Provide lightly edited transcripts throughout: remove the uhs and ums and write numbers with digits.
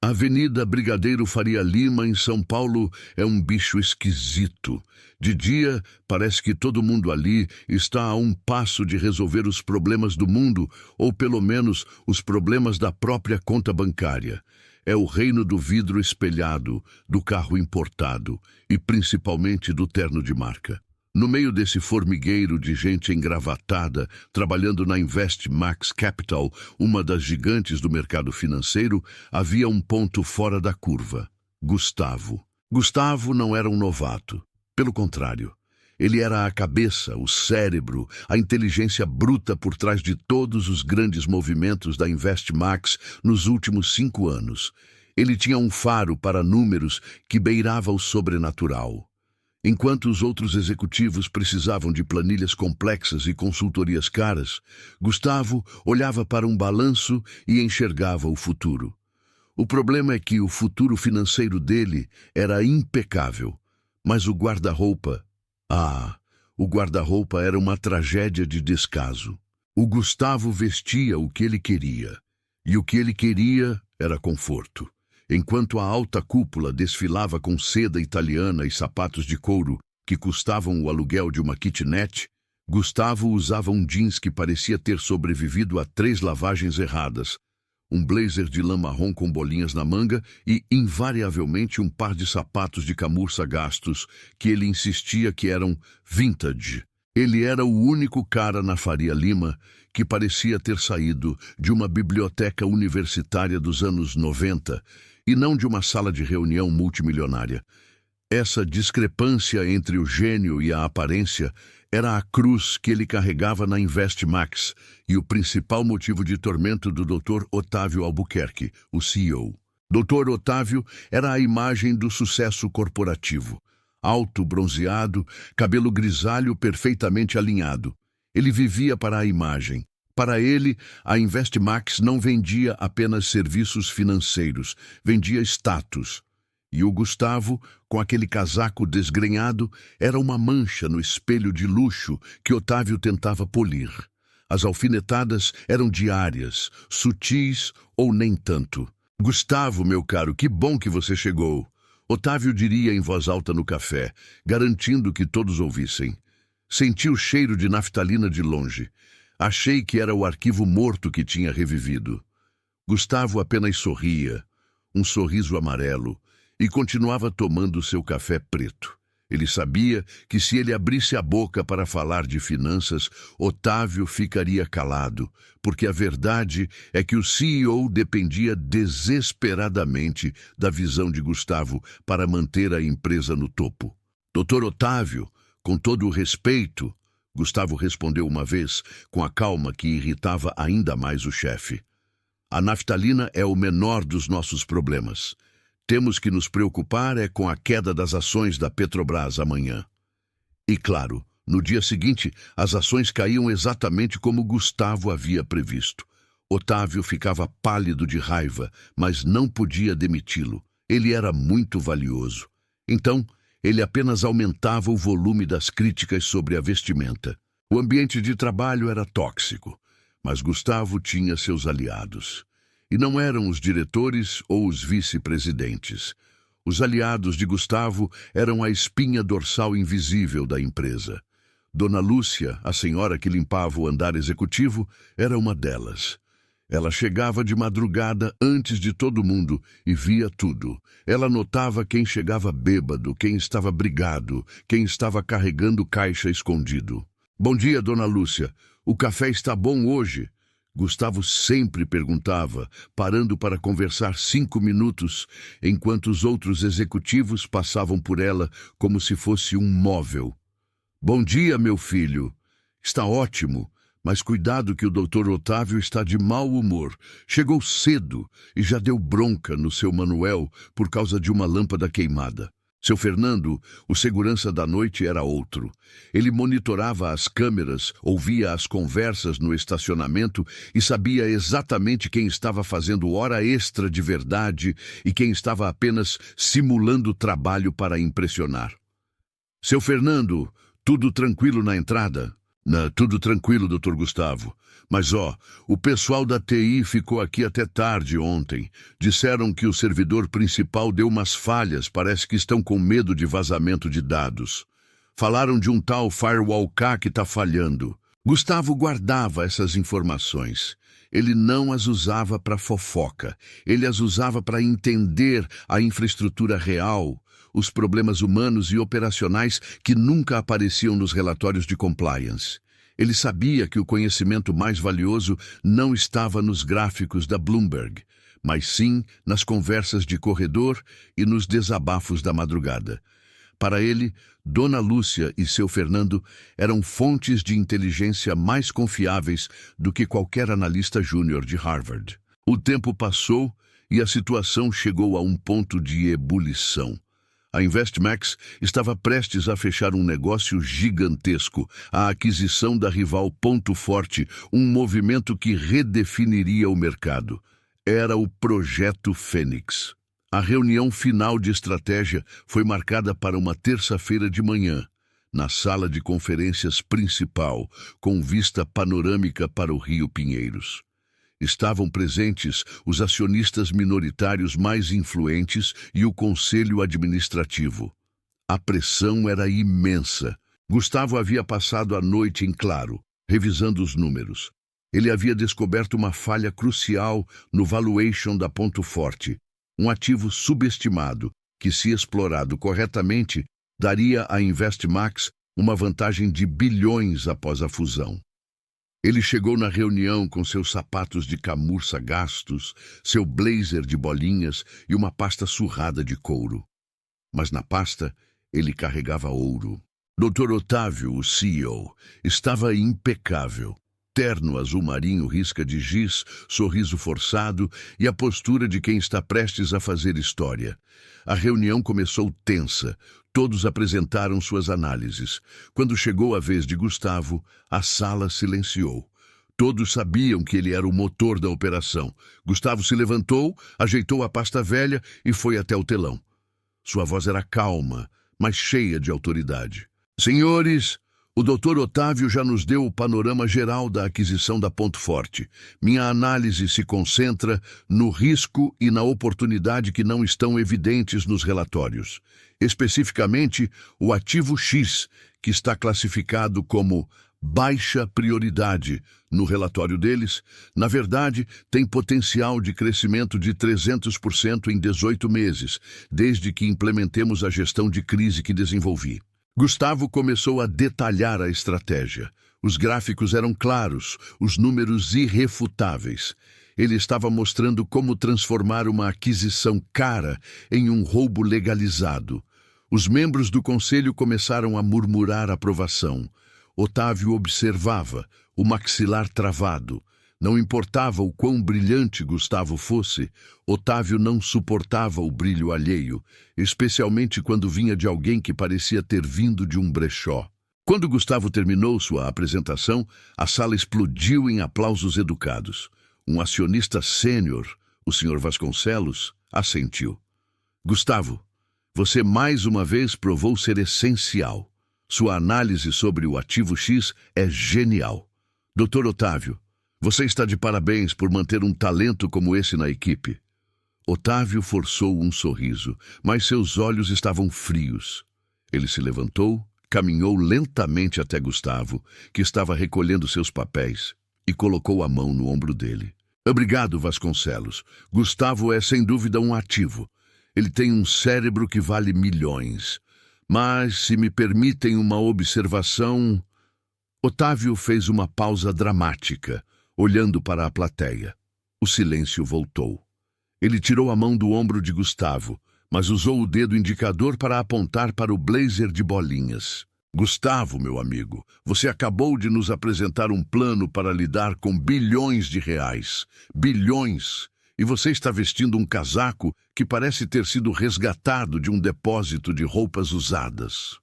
A Avenida Brigadeiro Faria Lima, em São Paulo, é um bicho esquisito. De dia, parece que todo mundo ali está a um passo de resolver os problemas do mundo, ou pelo menos os problemas da própria conta bancária. É o reino do vidro espelhado, do carro importado e principalmente do terno de marca. No meio desse formigueiro de gente engravatada, trabalhando na InvestMax Capital, uma das gigantes do mercado financeiro, havia um ponto fora da curva: Gustavo. Gustavo não era um novato. Pelo contrário, ele era a cabeça, o cérebro, a inteligência bruta por trás de todos os grandes movimentos da InvestMax nos últimos 5 anos. Ele tinha um faro para números que beirava o sobrenatural. Enquanto os outros executivos precisavam de planilhas complexas e consultorias caras, Gustavo olhava para um balanço e enxergava o futuro. O problema é que o futuro financeiro dele era impecável, mas o guarda-roupa... o guarda-roupa era uma tragédia de descaso. O Gustavo vestia o que ele queria, e o que ele queria era conforto. Enquanto a alta cúpula desfilava com seda italiana e sapatos de couro que custavam o aluguel de uma kitnet, Gustavo usava um jeans que parecia ter sobrevivido a 3 lavagens erradas, um blazer de lã marrom com bolinhas na manga e, invariavelmente, um par de sapatos de camurça gastos que ele insistia que eram vintage. Ele era o único cara na Faria Lima que parecia ter saído de uma biblioteca universitária dos anos 90 e não de uma sala de reunião multimilionária. Essa discrepância entre o gênio e a aparência era a cruz que ele carregava na InvestMax e o principal motivo de tormento do Dr. Otávio Albuquerque, o CEO. Dr. Otávio era a imagem do sucesso corporativo. Alto, bronzeado, cabelo grisalho perfeitamente alinhado. Ele vivia para a imagem. Para ele, a InvestMax não vendia apenas serviços financeiros, vendia status. E o Gustavo, com aquele casaco desgrenhado, era uma mancha no espelho de luxo que Otávio tentava polir. As alfinetadas eram diárias, sutis ou nem tanto. "Gustavo, meu caro, que bom que você chegou", Otávio diria em voz alta no café, garantindo que todos ouvissem. Senti o cheiro de naftalina de longe. Achei que era o arquivo morto que tinha revivido. Gustavo apenas sorria, um sorriso amarelo, e continuava tomando seu café preto. Ele sabia que se ele abrisse a boca para falar de finanças, Otávio ficaria calado, porque a verdade é que o CEO dependia desesperadamente da visão de Gustavo para manter a empresa no topo. "Doutor Otávio, com todo o respeito", Gustavo respondeu uma vez, com a calma que irritava ainda mais o chefe. "A naftalina é o menor dos nossos problemas. Temos que nos preocupar com a queda das ações da Petrobras amanhã." E claro, no dia seguinte, as ações caíam exatamente como Gustavo havia previsto. Otávio ficava pálido de raiva, mas não podia demiti-lo. Ele era muito valioso. Então, ele apenas aumentava o volume das críticas sobre a vestimenta. O ambiente de trabalho era tóxico, mas Gustavo tinha seus aliados. E não eram os diretores ou os vice-presidentes. Os aliados de Gustavo eram a espinha dorsal invisível da empresa. Dona Lúcia, a senhora que limpava o andar executivo, era uma delas. Ela chegava de madrugada antes de todo mundo e via tudo. Ela notava quem chegava bêbado, quem estava brigado, quem estava carregando caixa escondido. "Bom dia, Dona Lúcia. O café está bom hoje?" Gustavo sempre perguntava, parando para conversar 5 minutos, enquanto os outros executivos passavam por ela como se fosse um móvel. "Bom dia, meu filho. Está ótimo. Mas cuidado que o Dr. Otávio está de mau humor. Chegou cedo e já deu bronca no seu Manuel por causa de uma lâmpada queimada. Seu Fernando, o segurança da noite, era outro. Ele monitorava as câmeras, ouvia as conversas no estacionamento e sabia exatamente quem estava fazendo hora extra de verdade e quem estava apenas simulando trabalho para impressionar. "Seu Fernando, tudo tranquilo na entrada?" Tudo tranquilo, Dr. Gustavo. Mas, o pessoal da TI ficou aqui até tarde ontem. Disseram que o servidor principal deu umas falhas, parece que estão com medo de vazamento de dados. Falaram de um tal Firewall K que está falhando. Gustavo guardava essas informações. Ele não as usava para fofoca. Ele as usava para entender a infraestrutura real, os problemas humanos e operacionais que nunca apareciam nos relatórios de compliance. Ele sabia que o conhecimento mais valioso não estava nos gráficos da Bloomberg, mas sim nas conversas de corredor e nos desabafos da madrugada. Para ele, Dona Lúcia e seu Fernando eram fontes de inteligência mais confiáveis do que qualquer analista júnior de Harvard. O tempo passou e a situação chegou a um ponto de ebulição. A InvestMax estava prestes a fechar um negócio gigantesco, a aquisição da rival Ponto Forte, um movimento que redefiniria o mercado. Era o Projeto Fênix. A reunião final de estratégia foi marcada para uma terça-feira de manhã, na sala de conferências principal, com vista panorâmica para o Rio Pinheiros. Estavam presentes os acionistas minoritários mais influentes e o conselho administrativo. A pressão era imensa. Gustavo havia passado a noite em claro, revisando os números. Ele havia descoberto uma falha crucial no valuation da Ponto Forte, um ativo subestimado que, se explorado corretamente, daria à InvestMax uma vantagem de bilhões após a fusão. Ele chegou na reunião com seus sapatos de camurça gastos, seu blazer de bolinhas e uma pasta surrada de couro. Mas na pasta ele carregava ouro. Dr. Otávio, o CEO, estava impecável. Terno azul marinho, risca de giz, sorriso forçado e a postura de quem está prestes a fazer história. A reunião começou tensa. Todos apresentaram suas análises. Quando chegou a vez de Gustavo, a sala silenciou. Todos sabiam que ele era o motor da operação. Gustavo se levantou, ajeitou a pasta velha e foi até o telão. Sua voz era calma, mas cheia de autoridade. Senhores, o Dr. Otávio já nos deu o panorama geral da aquisição da Ponto Forte. Minha análise se concentra no risco e na oportunidade que não estão evidentes nos relatórios. Especificamente, o ativo X, que está classificado como baixa prioridade no relatório deles, na verdade, tem potencial de crescimento de 300% em 18 meses, desde que implementemos a gestão de crise que desenvolvi. Gustavo começou a detalhar a estratégia. Os gráficos eram claros, os números irrefutáveis. Ele estava mostrando como transformar uma aquisição cara em um roubo legalizado. Os membros do conselho começaram a murmurar aprovação. Otávio observava, o maxilar travado. Não importava o quão brilhante Gustavo fosse, Otávio não suportava o brilho alheio, especialmente quando vinha de alguém que parecia ter vindo de um brechó. Quando Gustavo terminou sua apresentação, a sala explodiu em aplausos educados. Um acionista sênior, o Sr. Vasconcelos, assentiu. Gustavo, você mais uma vez provou ser essencial. Sua análise sobre o ativo X é genial. Dr. Otávio, você está de parabéns por manter um talento como esse na equipe. Otávio forçou um sorriso, mas seus olhos estavam frios. Ele se levantou, caminhou lentamente até Gustavo, que estava recolhendo seus papéis, e colocou a mão no ombro dele. Obrigado, Vasconcelos. Gustavo é sem dúvida um ativo. Ele tem um cérebro que vale milhões. Mas, se me permitem uma observação... Otávio fez uma pausa dramática, olhando para a plateia. O silêncio voltou. Ele tirou a mão do ombro de Gustavo, mas usou o dedo indicador para apontar para o blazer de bolinhas. Gustavo, meu amigo, você acabou de nos apresentar um plano para lidar com bilhões de reais. Bilhões! E você está vestindo um casaco que parece ter sido resgatado de um depósito de roupas usadas.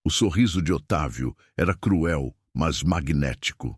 O sorriso de Otávio era cruel, mas magnético.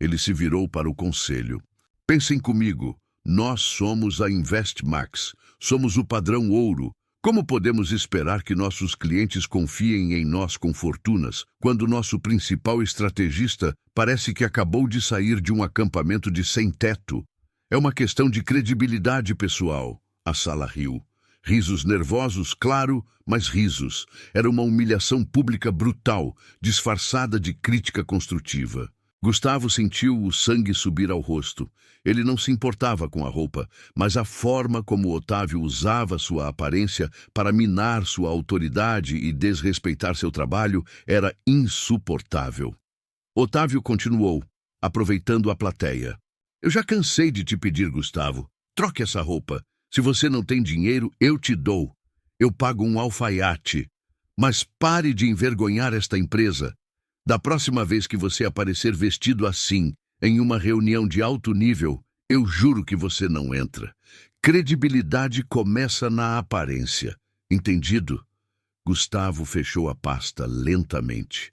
Ele se virou para o conselho. Pensem comigo, nós somos a InvestMax, somos o padrão ouro, Como podemos esperar que nossos clientes confiem em nós com fortunas, quando nosso principal estrategista parece que acabou de sair de um acampamento de sem-teto? É uma questão de credibilidade pessoal. A sala riu. Risos nervosos, claro, mas risos. Era uma humilhação pública brutal, disfarçada de crítica construtiva. Gustavo sentiu o sangue subir ao rosto. Ele não se importava com a roupa, mas a forma como Otávio usava sua aparência para minar sua autoridade e desrespeitar seu trabalho era insuportável. Otávio continuou, aproveitando a plateia. Eu já cansei de te pedir, Gustavo. Troque essa roupa. Se você não tem dinheiro, eu te dou. Eu pago um alfaiate. Mas pare de envergonhar esta empresa. Da próxima vez que você aparecer vestido assim, em uma reunião de alto nível, eu juro que você não entra. Credibilidade começa na aparência. Entendido? Gustavo fechou a pasta lentamente.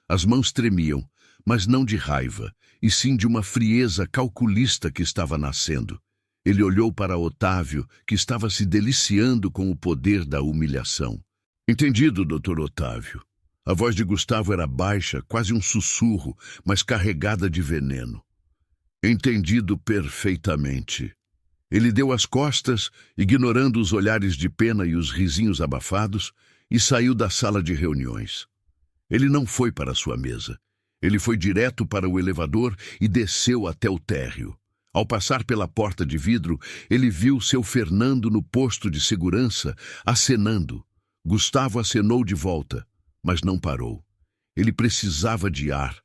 As mãos tremiam, mas não de raiva, e sim de uma frieza calculista que estava nascendo. Ele olhou para Otávio, que estava se deliciando com o poder da humilhação. Entendido, Dr. Otávio. A voz de Gustavo era baixa, quase um sussurro, mas carregada de veneno. Entendido perfeitamente. Ele deu as costas, ignorando os olhares de pena e os risinhos abafados, e saiu da sala de reuniões. Ele não foi para sua mesa. Ele foi direto para o elevador e desceu até o térreo. Ao passar pela porta de vidro, ele viu seu Fernando no posto de segurança, acenando. Gustavo acenou de volta, mas não parou. Ele precisava de ar.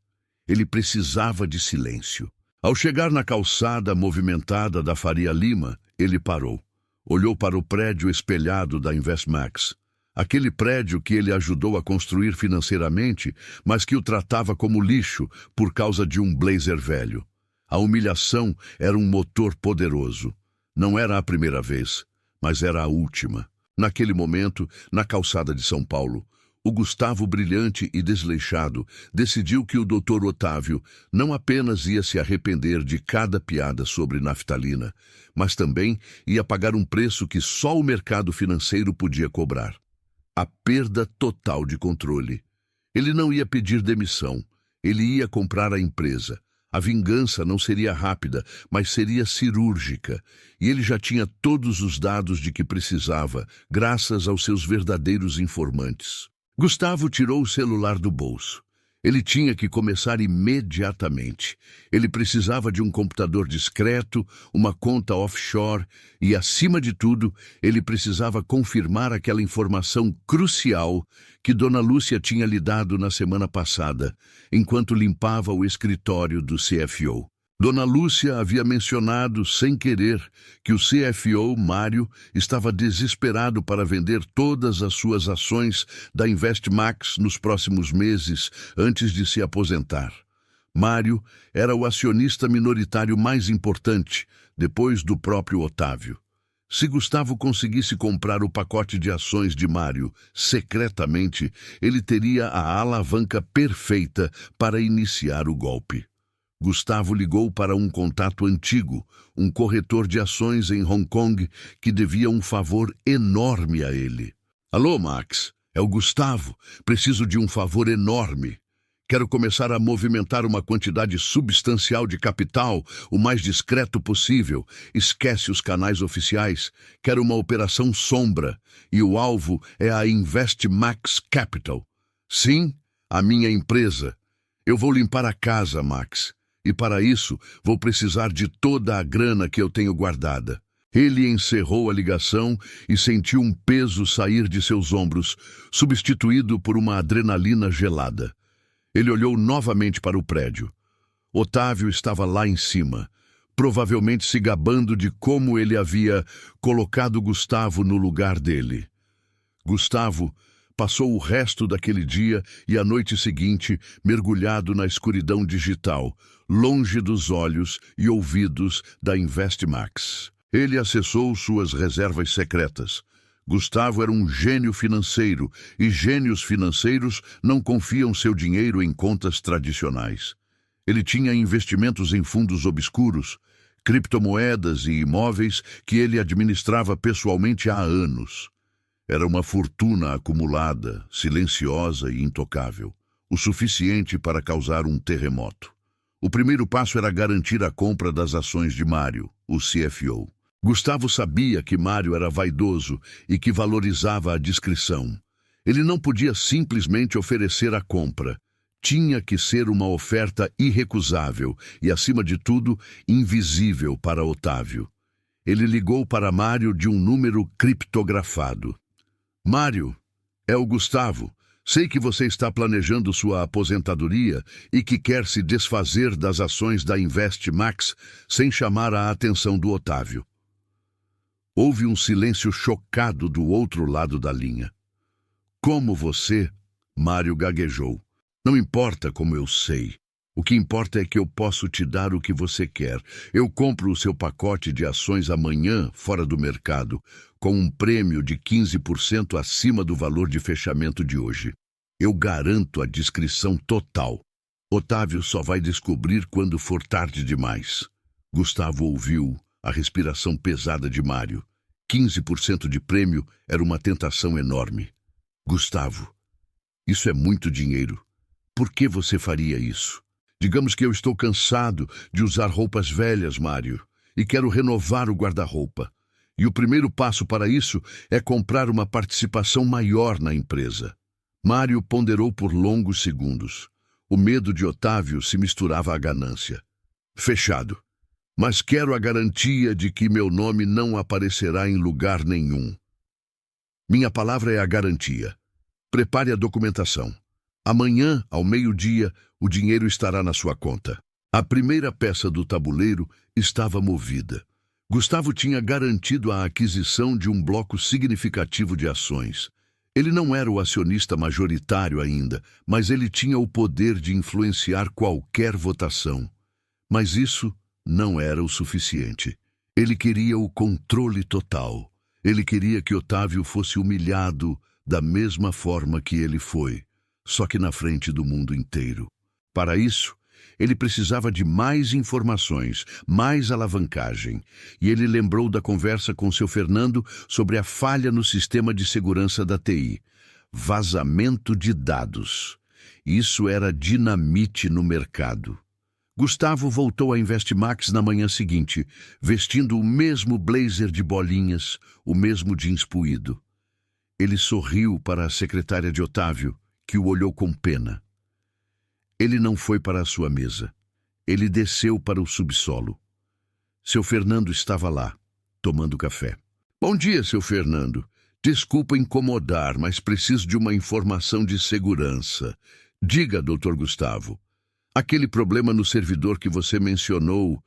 Ele precisava de silêncio. Ao chegar na calçada movimentada da Faria Lima, ele parou. Olhou para o prédio espelhado da Investmax. Aquele prédio que ele ajudou a construir financeiramente, mas que o tratava como lixo por causa de um blazer velho. A humilhação era um motor poderoso. Não era a primeira vez, mas era a última. Naquele momento, na calçada de São Paulo, o Gustavo, brilhante e desleixado, decidiu que o Dr. Otávio não apenas ia se arrepender de cada piada sobre naftalina, mas também ia pagar um preço que só o mercado financeiro podia cobrar. A perda total de controle. Ele não ia pedir demissão. Ele ia comprar a empresa. A vingança não seria rápida, mas seria cirúrgica, e ele já tinha todos os dados de que precisava, graças aos seus verdadeiros informantes. Gustavo tirou o celular do bolso. Ele tinha que começar imediatamente. Ele precisava de um computador discreto, uma conta offshore e, acima de tudo, ele precisava confirmar aquela informação crucial que Dona Lúcia tinha lhe dado na semana passada, enquanto limpava o escritório do CFO. Dona Lúcia havia mencionado, sem querer, que o CFO, Mário, estava desesperado para vender todas as suas ações da Investmax nos próximos meses, antes de se aposentar. Mário era o acionista minoritário mais importante, depois do próprio Otávio. Se Gustavo conseguisse comprar o pacote de ações de Mário secretamente, ele teria a alavanca perfeita para iniciar o golpe. Gustavo ligou para um contato antigo, um corretor de ações em Hong Kong, que devia um favor enorme a ele. Alô, Max, é o Gustavo. Preciso de um favor enorme. Quero começar a movimentar uma quantidade substancial de capital, o mais discreto possível. Esquece os canais oficiais. Quero uma operação sombra, e o alvo é a Investmax Capital. Sim, a minha empresa. Eu vou limpar a casa, Max. E para isso, vou precisar de toda a grana que eu tenho guardada. Ele encerrou a ligação e sentiu um peso sair de seus ombros, substituído por uma adrenalina gelada. Ele olhou novamente para o prédio. Otávio estava lá em cima, provavelmente se gabando de como ele havia colocado Gustavo no lugar dele. Gustavo passou o resto daquele dia e a noite seguinte mergulhado na escuridão digital, longe dos olhos e ouvidos da Investmax. Ele acessou suas reservas secretas. Gustavo era um gênio financeiro e gênios financeiros não confiam seu dinheiro em contas tradicionais. Ele tinha investimentos em fundos obscuros, criptomoedas e imóveis que ele administrava pessoalmente há anos. Era uma fortuna acumulada, silenciosa e intocável, o suficiente para causar um terremoto. O primeiro passo era garantir a compra das ações de Mário, o CFO. Gustavo sabia que Mário era vaidoso e que valorizava a discrição. Ele não podia simplesmente oferecer a compra. Tinha que ser uma oferta irrecusável e, acima de tudo, invisível para Otávio. Ele ligou para Mário de um número criptografado. Mário, é o Gustavo. Sei que você está planejando sua aposentadoria e que quer se desfazer das ações da InvestMax sem chamar a atenção do Otávio. Houve um silêncio chocado do outro lado da linha. Como você? Mário gaguejou. Não importa como eu sei. O que importa é que eu posso te dar o que você quer. Eu compro o seu pacote de ações amanhã, fora do mercado, com um prêmio de 15% acima do valor de fechamento de hoje. Eu garanto a discrição total. Otávio só vai descobrir quando for tarde demais. Gustavo ouviu a respiração pesada de Mário. 15% de prêmio era uma tentação enorme. Gustavo, isso é muito dinheiro. Por que você faria isso? Digamos que eu estou cansado de usar roupas velhas, Mário, e quero renovar o guarda-roupa. E o primeiro passo para isso é comprar uma participação maior na empresa. Mário ponderou por longos segundos. O medo de Otávio se misturava à ganância. Fechado. Mas quero a garantia de que meu nome não aparecerá em lugar nenhum. Minha palavra é a garantia. Prepare a documentação. Amanhã, ao meio-dia, o dinheiro estará na sua conta. A primeira peça do tabuleiro estava movida. Gustavo tinha garantido a aquisição de um bloco significativo de ações. Ele não era o acionista majoritário ainda, mas ele tinha o poder de influenciar qualquer votação. Mas isso não era o suficiente. Ele queria o controle total. Ele queria que Otávio fosse humilhado da mesma forma que ele foi, só que na frente do mundo inteiro. Para isso, ele precisava de mais informações, mais alavancagem, e ele lembrou da conversa com seu Fernando sobre a falha no sistema de segurança da TI. Vazamento de dados. Isso era dinamite no mercado. Gustavo voltou à InvestMax na manhã seguinte, vestindo o mesmo blazer de bolinhas, o mesmo jeans puído. Ele sorriu para a secretária de Otávio, que o olhou com pena. Ele não foi para a sua mesa. Ele desceu para o subsolo. Seu Fernando estava lá, tomando café. Bom dia, seu Fernando. Desculpa incomodar, mas preciso de uma informação de segurança. Diga, doutor Gustavo. Aquele problema no servidor que você mencionou,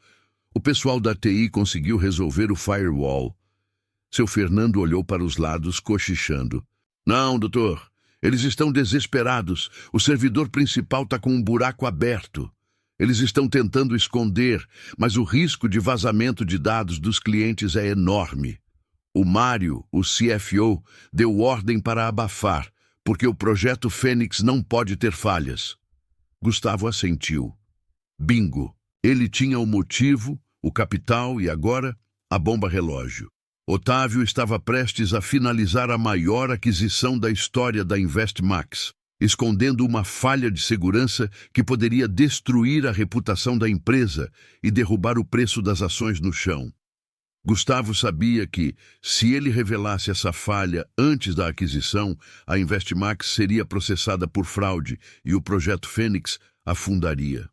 o pessoal da TI conseguiu resolver o firewall. Seu Fernando olhou para os lados, cochichando. Não, doutor. Eles estão desesperados. O servidor principal está com um buraco aberto. Eles estão tentando esconder, mas o risco de vazamento de dados dos clientes é enorme. O Mário, o CFO, deu ordem para abafar, porque o projeto Fênix não pode ter falhas. Gustavo assentiu. Bingo! Ele tinha o motivo, o capital e agora a bomba relógio. Otávio estava prestes a finalizar a maior aquisição da história da InvestMax, escondendo uma falha de segurança que poderia destruir a reputação da empresa e derrubar o preço das ações no chão. Gustavo sabia que, se ele revelasse essa falha antes da aquisição, a InvestMax seria processada por fraude e o projeto Fênix afundaria.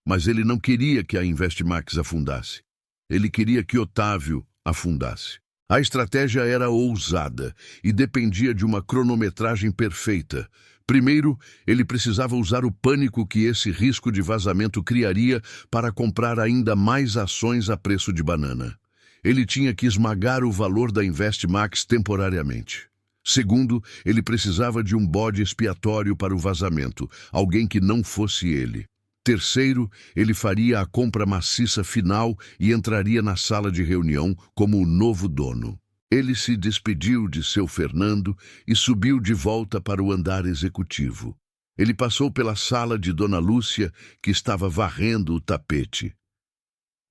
Mas ele não queria que a InvestMax afundasse. Ele queria que Otávio afundasse. A estratégia era ousada e dependia de uma cronometragem perfeita. Primeiro, ele precisava usar o pânico que esse risco de vazamento criaria para comprar ainda mais ações a preço de banana. Ele tinha que esmagar o valor da InvestMax temporariamente. Segundo, ele precisava de um bode expiatório para o vazamento, alguém que não fosse ele. Terceiro, ele faria a compra maciça final e entraria na sala de reunião como o novo dono. Ele se despediu de seu Fernando e subiu de volta para o andar executivo. Ele passou pela sala de Dona Lúcia, que estava varrendo o tapete.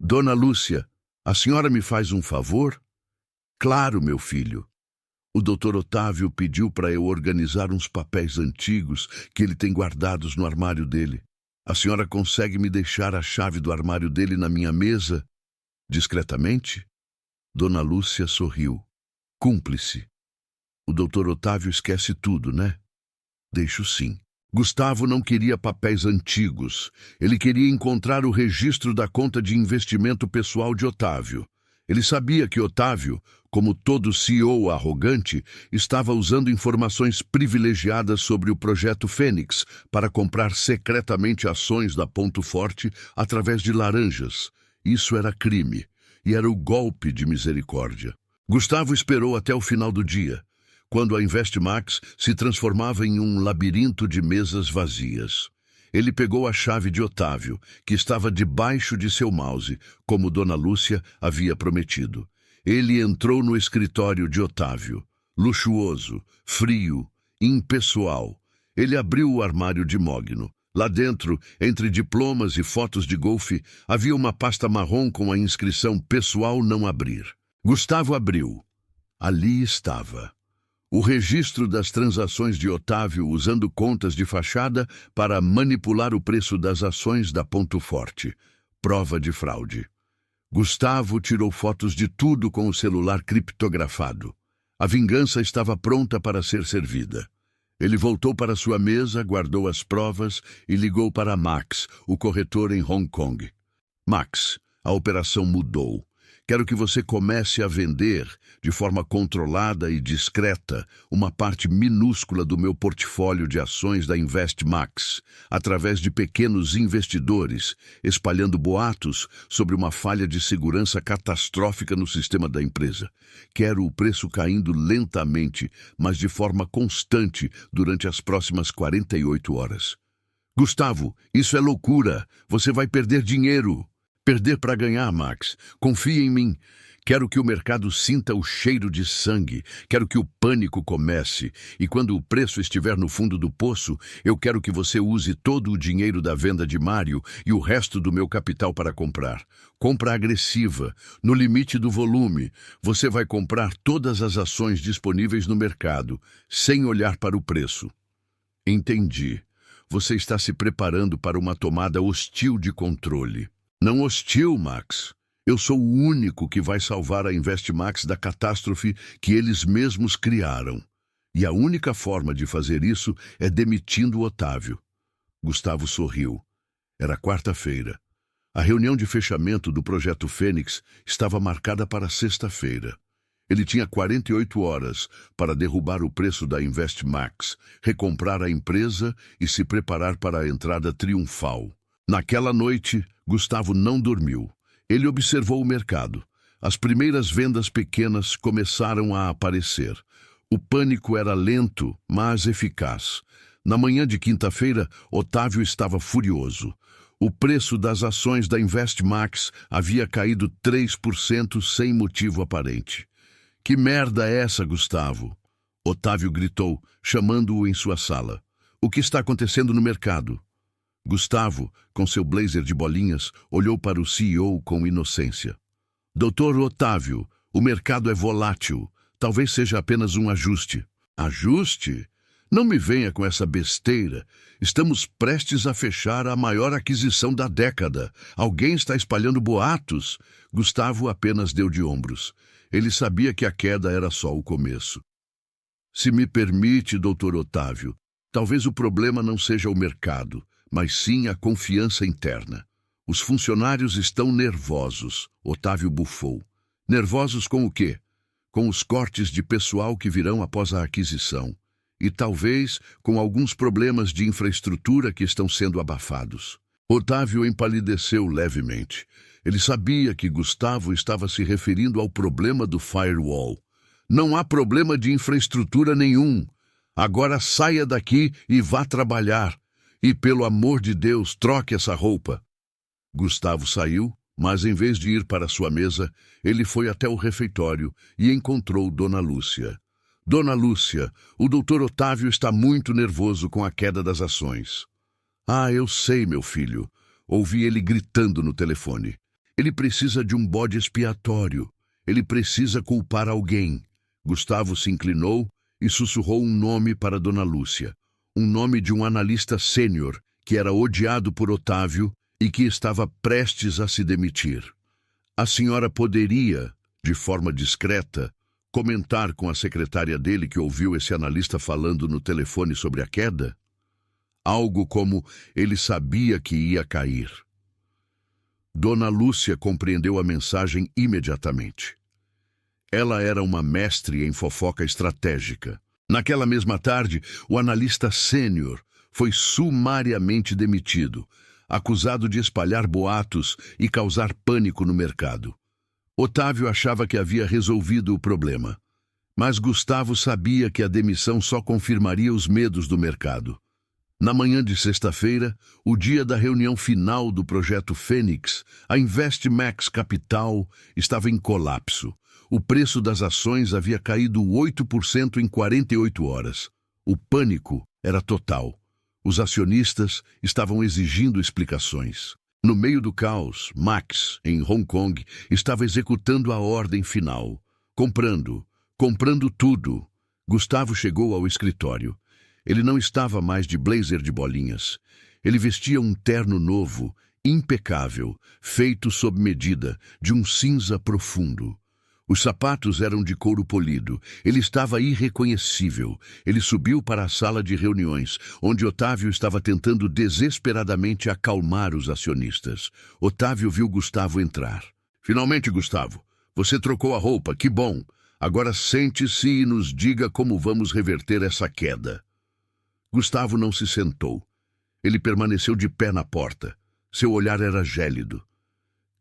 Dona Lúcia, a senhora me faz um favor? Claro, meu filho. O doutor Otávio pediu para eu organizar uns papéis antigos que ele tem guardados no armário dele. A senhora consegue me deixar a chave do armário dele na minha mesa, discretamente? Dona Lúcia sorriu. Cúmplice. O doutor Otávio esquece tudo, né? Deixo sim. Gustavo não queria papéis antigos. Ele queria encontrar o registro da conta de investimento pessoal de Otávio. Ele sabia que Otávio, como todo CEO arrogante, estava usando informações privilegiadas sobre o projeto Fênix para comprar secretamente ações da Ponto Forte através de laranjas. Isso era crime, e era o golpe de misericórdia. Gustavo esperou até o final do dia, quando a Investmax se transformava em um labirinto de mesas vazias. Ele pegou a chave de Otávio, que estava debaixo de seu mouse, como Dona Lúcia havia prometido. Ele entrou no escritório de Otávio, luxuoso, frio, impessoal. Ele abriu o armário de mogno. Lá dentro, entre diplomas e fotos de golfe, havia uma pasta marrom com a inscrição "Pessoal não abrir". Gustavo abriu. Ali estava o registro das transações de Otávio usando contas de fachada para manipular o preço das ações da Ponto Forte. Prova de fraude. Gustavo tirou fotos de tudo com o celular criptografado. A vingança estava pronta para ser servida. Ele voltou para sua mesa, guardou as provas e ligou para Max, o corretor em Hong Kong. Max, a operação mudou. Quero que você comece a vender, de forma controlada e discreta, uma parte minúscula do meu portfólio de ações da Investmax, através de pequenos investidores, espalhando boatos sobre uma falha de segurança catastrófica no sistema da empresa. Quero o preço caindo lentamente, mas de forma constante, durante as próximas 48 horas. Gustavo, isso é loucura. Você vai perder dinheiro. Perder para ganhar, Max. Confie em mim. Quero que o mercado sinta o cheiro de sangue. Quero que o pânico comece. E quando o preço estiver no fundo do poço, eu quero que você use todo o dinheiro da venda de Mário e o resto do meu capital para comprar. Compra agressiva, no limite do volume. Você vai comprar todas as ações disponíveis no mercado, sem olhar para o preço. Entendi. Você está se preparando para uma tomada hostil de controle. Não hostil, Max. Eu sou o único que vai salvar a Investmax da catástrofe que eles mesmos criaram. E a única forma de fazer isso é demitindo o Otávio. Gustavo sorriu. Era quarta-feira. A reunião de fechamento do projeto Fênix estava marcada para sexta-feira. Ele tinha 48 horas para derrubar o preço da Investmax, recomprar a empresa e se preparar para a entrada triunfal. Naquela noite, Gustavo não dormiu. Ele observou o mercado. As primeiras vendas pequenas começaram a aparecer. O pânico era lento, mas eficaz. Na manhã de quinta-feira, Otávio estava furioso. O preço das ações da Investmax havia caído 3% sem motivo aparente. Que merda é essa, Gustavo? Otávio gritou, chamando-o em sua sala. O que está acontecendo no mercado? Gustavo, com seu blazer de bolinhas, olhou para o CEO com inocência. Doutor Otávio, o mercado é volátil. Talvez seja apenas um ajuste. Ajuste? Não me venha com essa besteira. Estamos prestes a fechar a maior aquisição da década. Alguém está espalhando boatos? Gustavo apenas deu de ombros. Ele sabia que a queda era só o começo. Se me permite, doutor Otávio, talvez o problema não seja o mercado, mas sim a confiança interna. Os funcionários estão nervosos, Otávio bufou. Nervosos com o quê? Com os cortes de pessoal que virão após a aquisição. E talvez com alguns problemas de infraestrutura que estão sendo abafados. Otávio empalideceu levemente. Ele sabia que Gustavo estava se referindo ao problema do firewall. Não há problema de infraestrutura nenhum. Agora saia daqui e vá trabalhar. E, pelo amor de Deus, troque essa roupa. Gustavo saiu, mas em vez de ir para sua mesa, ele foi até o refeitório e encontrou Dona Lúcia. Dona Lúcia, o doutor Otávio está muito nervoso com a queda das ações. Ah, eu sei, meu filho. Ouvi ele gritando no telefone. Ele precisa de um bode expiatório. Ele precisa culpar alguém. Gustavo se inclinou e sussurrou um nome para Dona Lúcia. Um nome de um analista sênior que era odiado por Otávio e que estava prestes a se demitir. A senhora poderia, de forma discreta, comentar com a secretária dele que ouviu esse analista falando no telefone sobre a queda? Algo como ele sabia que ia cair. Dona Lúcia compreendeu a mensagem imediatamente. Ela era uma mestre em fofoca estratégica. Naquela mesma tarde, o analista sênior foi sumariamente demitido, acusado de espalhar boatos e causar pânico no mercado. Otávio achava que havia resolvido o problema, mas Gustavo sabia que a demissão só confirmaria os medos do mercado. Na manhã de sexta-feira, o dia da reunião final do projeto Fênix, a Investmax Capital estava em colapso. O preço das ações havia caído 8% em 48 horas. O pânico era total. Os acionistas estavam exigindo explicações. No meio do caos, Max, em Hong Kong, estava executando a ordem final. Comprando tudo. Gustavo chegou ao escritório. Ele não estava mais de blazer de bolinhas. Ele vestia um terno novo, impecável, feito sob medida, de um cinza profundo. Os sapatos eram de couro polido. Ele estava irreconhecível. Ele subiu para a sala de reuniões, onde Otávio estava tentando desesperadamente acalmar os acionistas. Otávio viu Gustavo entrar. Finalmente, Gustavo, você trocou a roupa, que bom. Agora sente-se e nos diga como vamos reverter essa queda. Gustavo não se sentou. Ele permaneceu de pé na porta. Seu olhar era gélido.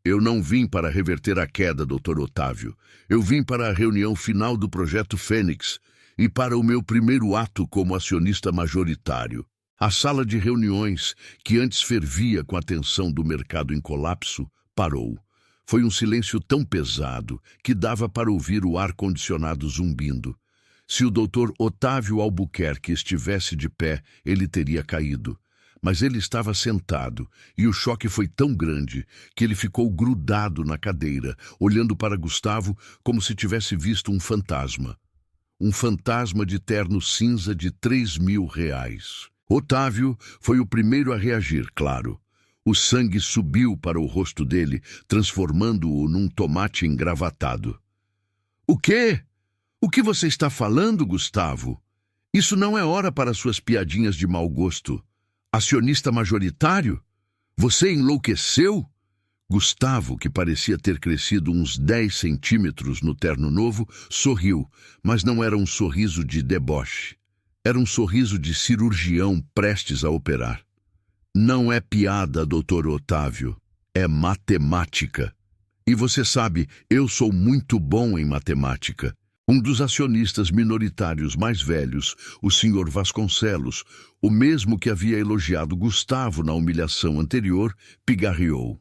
Eu não vim para reverter a queda, Dr. Otávio. Eu vim para a reunião final do projeto Fênix e para o meu primeiro ato como acionista majoritário. A sala de reuniões, que antes fervia com a tensão do mercado em colapso, parou. Foi um silêncio tão pesado que dava para ouvir o ar-condicionado zumbindo. Se o Dr. Otávio Albuquerque estivesse de pé, ele teria caído. Mas ele estava sentado, e o choque foi tão grande que ele ficou grudado na cadeira, olhando para Gustavo como se tivesse visto um fantasma. Um fantasma de terno cinza de R$3.000. Otávio foi o primeiro a reagir, claro. O sangue subiu para o rosto dele, transformando-o num tomate engravatado. O quê? O que você está falando, Gustavo? Isso não é hora para suas piadinhas de mau gosto. Acionista majoritário? Você enlouqueceu? Gustavo, que parecia ter crescido uns 10 centímetros no terno novo, sorriu, mas não era um sorriso de deboche. Era um sorriso de cirurgião prestes a operar. Não é piada, Dr. Otávio. É matemática. E você sabe, eu sou muito bom em matemática. Um dos acionistas minoritários mais velhos, o Sr. Vasconcelos, o mesmo que havia elogiado Gustavo na humilhação anterior, pigarreou.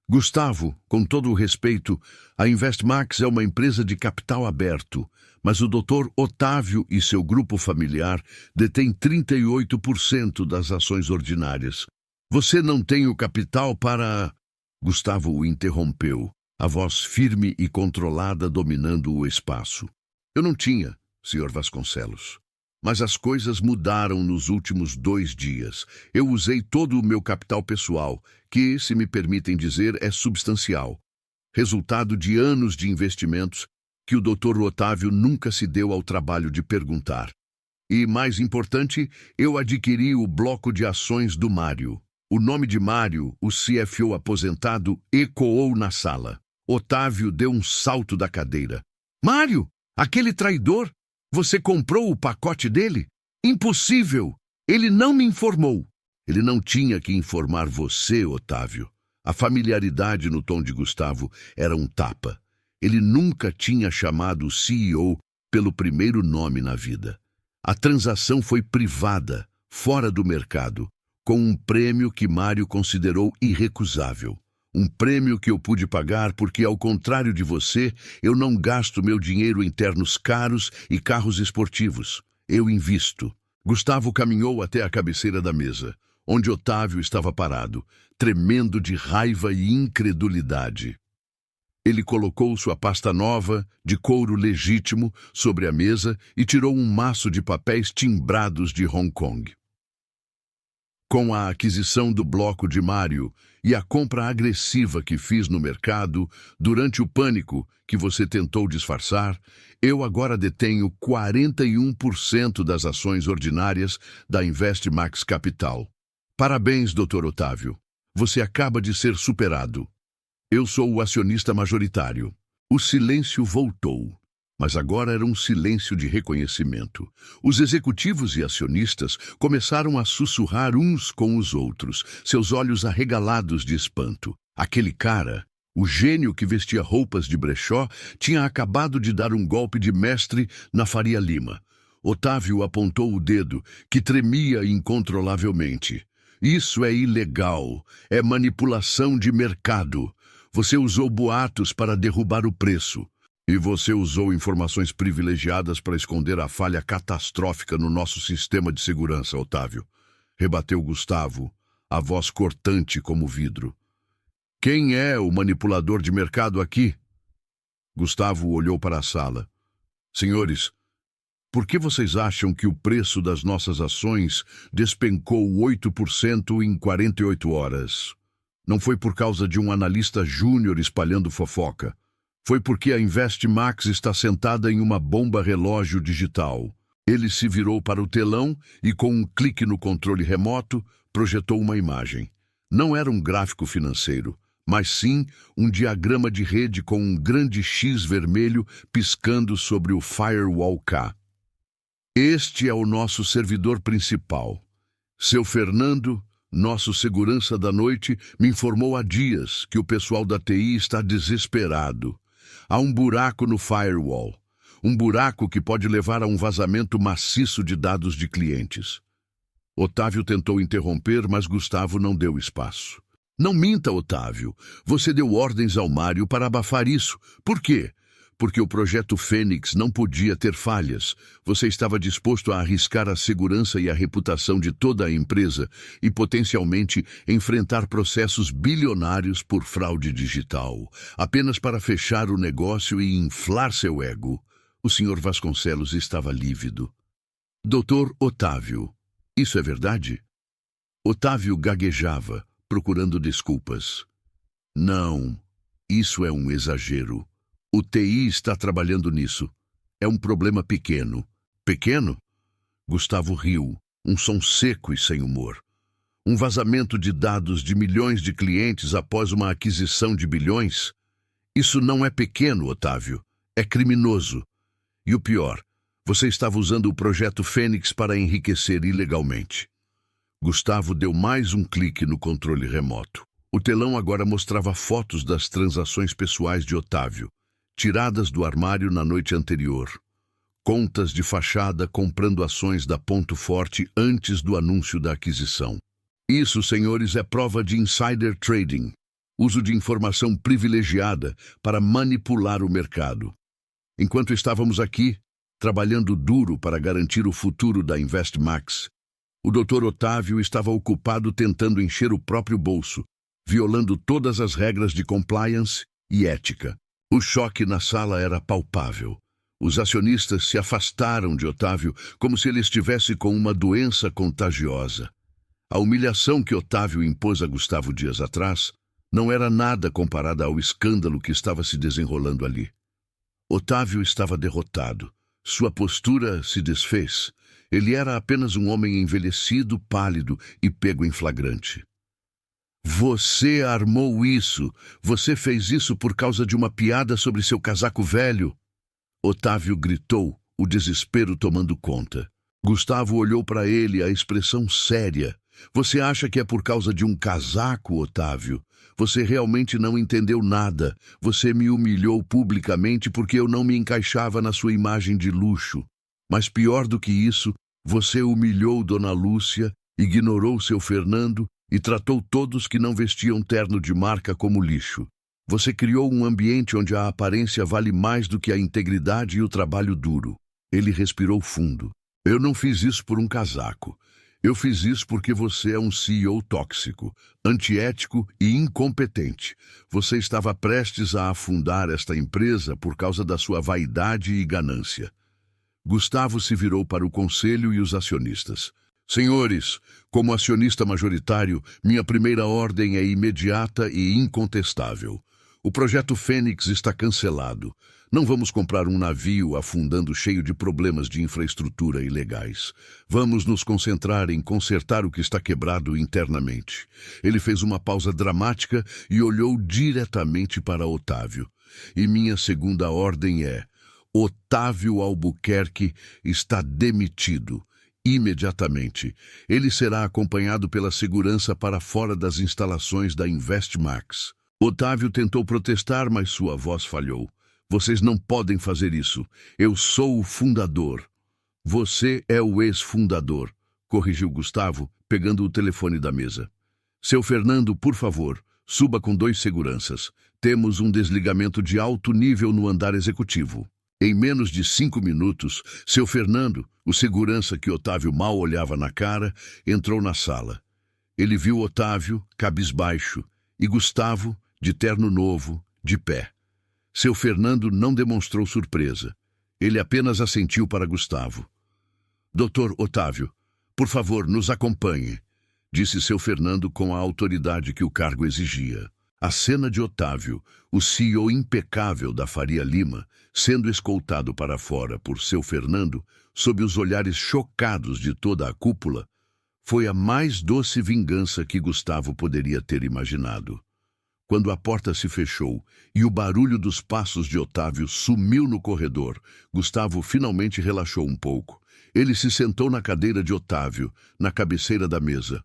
Gustavo, com todo o respeito, a Investmax é uma empresa de capital aberto, mas o Dr. Otávio e seu grupo familiar detêm 38% das ações ordinárias. Você não tem o capital para... Gustavo o interrompeu, a voz firme e controlada dominando o espaço. Eu não tinha, Sr. Vasconcelos. Mas as coisas mudaram nos últimos 2 dias. Eu usei todo o meu capital pessoal, que, se me permitem dizer, é substancial. Resultado de anos de investimentos que o Dr. Otávio nunca se deu ao trabalho de perguntar. E, mais importante, eu adquiri o bloco de ações do Mário. O nome de Mário, o CFO aposentado, ecoou na sala. Otávio deu um salto da cadeira. Mário, aquele traidor! Você comprou o pacote dele? Impossível! Ele não me informou. Ele não tinha que informar você, Otávio. A familiaridade no tom de Gustavo era um tapa. Ele nunca tinha chamado o CEO pelo primeiro nome na vida. A transação foi privada, fora do mercado, com um prêmio que Mário considerou irrecusável. Um prêmio que eu pude pagar porque, ao contrário de você, eu não gasto meu dinheiro em ternos caros e carros esportivos. Eu invisto. Gustavo caminhou até a cabeceira da mesa, onde Otávio estava parado, tremendo de raiva e incredulidade. Ele colocou sua pasta nova, de couro legítimo, sobre a mesa e tirou um maço de papéis timbrados de Hong Kong. Com a aquisição do bloco de Mário e a compra agressiva que fiz no mercado, durante o pânico que você tentou disfarçar, eu agora detenho 41% das ações ordinárias da InvestMax Capital. Parabéns, Dr. Otávio. Você acaba de ser superado. Eu sou o acionista majoritário. O silêncio voltou. Mas agora era um silêncio de reconhecimento. Os executivos e acionistas começaram a sussurrar uns com os outros, seus olhos arregalados de espanto. Aquele cara, o gênio que vestia roupas de brechó, tinha acabado de dar um golpe de mestre na Faria Lima. Otávio apontou o dedo, que tremia incontrolavelmente. Isso é ilegal. É manipulação de mercado. Você usou boatos para derrubar o preço. E você usou informações privilegiadas para esconder a falha catastrófica no nosso sistema de segurança, Otávio. Rebateu Gustavo, a voz cortante como vidro. Quem é o manipulador de mercado aqui? Gustavo olhou para a sala. Senhores, por que vocês acham que o preço das nossas ações despencou 8% em 48 horas? Não foi por causa de um analista júnior espalhando fofoca. Foi porque a InvestMax está sentada em uma bomba relógio digital. Ele se virou para o telão e, com um clique no controle remoto, projetou uma imagem. Não era um gráfico financeiro, mas sim um diagrama de rede com um grande X vermelho piscando sobre o Firewall K. Este é o nosso servidor principal. Seu Fernando, nosso segurança da noite, me informou há dias que o pessoal da TI está desesperado. Há um buraco no firewall, um buraco que pode levar a um vazamento maciço de dados de clientes. Otávio tentou interromper, mas Gustavo não deu espaço. Não minta, Otávio. Você deu ordens ao Mário para abafar isso. Por quê? Porque o projeto Fênix não podia ter falhas. Você estava disposto a arriscar a segurança e a reputação de toda a empresa e potencialmente enfrentar processos bilionários por fraude digital, apenas para fechar o negócio e inflar seu ego. O Sr. Vasconcelos estava lívido. Doutor Otávio, isso é verdade? Otávio gaguejava, procurando desculpas. Não, isso é um exagero. O TI está trabalhando nisso. É um problema pequeno. Pequeno? Gustavo riu, um som seco e sem humor. Um vazamento de dados de milhões de clientes após uma aquisição de bilhões? Isso não é pequeno, Otávio. É criminoso. E o pior, você estava usando o projeto Fênix para enriquecer ilegalmente. Gustavo deu mais um clique no controle remoto. O telão agora mostrava fotos das transações pessoais de Otávio, tiradas do armário na noite anterior. Contas de fachada comprando ações da Ponto Forte antes do anúncio da aquisição. Isso, senhores, é prova de insider trading, uso de informação privilegiada para manipular o mercado. Enquanto estávamos aqui, trabalhando duro para garantir o futuro da InvestMax, o Dr. Otávio estava ocupado tentando encher o próprio bolso, violando todas as regras de compliance e ética. O choque na sala era palpável. Os acionistas se afastaram de Otávio como se ele estivesse com uma doença contagiosa. A humilhação que Otávio impôs a Gustavo dias atrás não era nada comparada ao escândalo que estava se desenrolando ali. Otávio estava derrotado. Sua postura se desfez. Ele era apenas um homem envelhecido, pálido e pego em flagrante. Você armou isso. Você fez isso por causa de uma piada sobre seu casaco velho. Otávio gritou, o desespero tomando conta. Gustavo olhou para ele, a expressão séria. Você acha que é por causa de um casaco, Otávio? Você realmente não entendeu nada. Você me humilhou publicamente porque eu não me encaixava na sua imagem de luxo. Mas pior do que isso, você humilhou Dona Lúcia, ignorou seu Fernando e tratou todos que não vestiam terno de marca como lixo. Você criou um ambiente onde a aparência vale mais do que a integridade e o trabalho duro. Ele respirou fundo. Eu não fiz isso por um casaco. Eu fiz isso porque você é um CEO tóxico, antiético e incompetente. Você estava prestes a afundar esta empresa por causa da sua vaidade e ganância. Gustavo se virou para o conselho e os acionistas. Senhores, como acionista majoritário, minha primeira ordem é imediata e incontestável. O projeto Fênix está cancelado. Não vamos comprar um navio afundando cheio de problemas de infraestrutura ilegais. Vamos nos concentrar em consertar o que está quebrado internamente. Ele fez uma pausa dramática e olhou diretamente para Otávio. E minha segunda ordem é: Otávio Albuquerque está demitido. Imediatamente. Ele será acompanhado pela segurança para fora das instalações da Investmax. Otávio tentou protestar, mas sua voz falhou. Vocês não podem fazer isso. Eu sou o fundador. Você é o ex-fundador, corrigiu Gustavo, pegando o telefone da mesa. Seu Fernando, por favor, suba com 2 seguranças. Temos um desligamento de alto nível no andar executivo. Em menos de 5 minutos, seu Fernando, o segurança que Otávio mal olhava na cara, entrou na sala. Ele viu Otávio, cabisbaixo, e Gustavo, de terno novo, de pé. Seu Fernando não demonstrou surpresa. Ele apenas assentiu para Gustavo. Doutor Otávio, por favor, nos acompanhe, disse seu Fernando com a autoridade que o cargo exigia. A cena de Otávio, o CEO impecável da Faria Lima, sendo escoltado para fora por seu Fernando, sob os olhares chocados de toda a cúpula, foi a mais doce vingança que Gustavo poderia ter imaginado. Quando a porta se fechou e o barulho dos passos de Otávio sumiu no corredor, Gustavo finalmente relaxou um pouco. Ele se sentou na cadeira de Otávio, na cabeceira da mesa.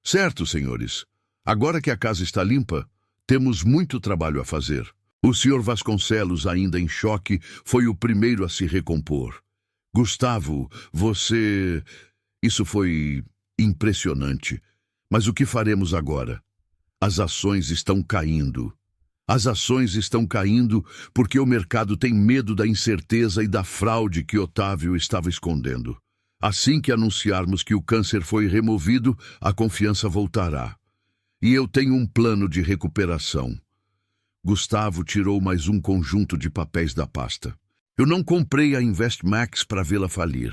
Certo, senhores. Agora que a casa está limpa, temos muito trabalho a fazer. O senhor Vasconcelos, ainda em choque, foi o primeiro a se recompor. Gustavo, você... Isso foi impressionante. Mas o que faremos agora? As ações estão caindo. As ações estão caindo porque o mercado tem medo da incerteza e da fraude que Otávio estava escondendo. Assim que anunciarmos que o câncer foi removido, a confiança voltará. E eu tenho um plano de recuperação. Gustavo tirou mais um conjunto de papéis da pasta. Eu não comprei a Investmax para vê-la falir.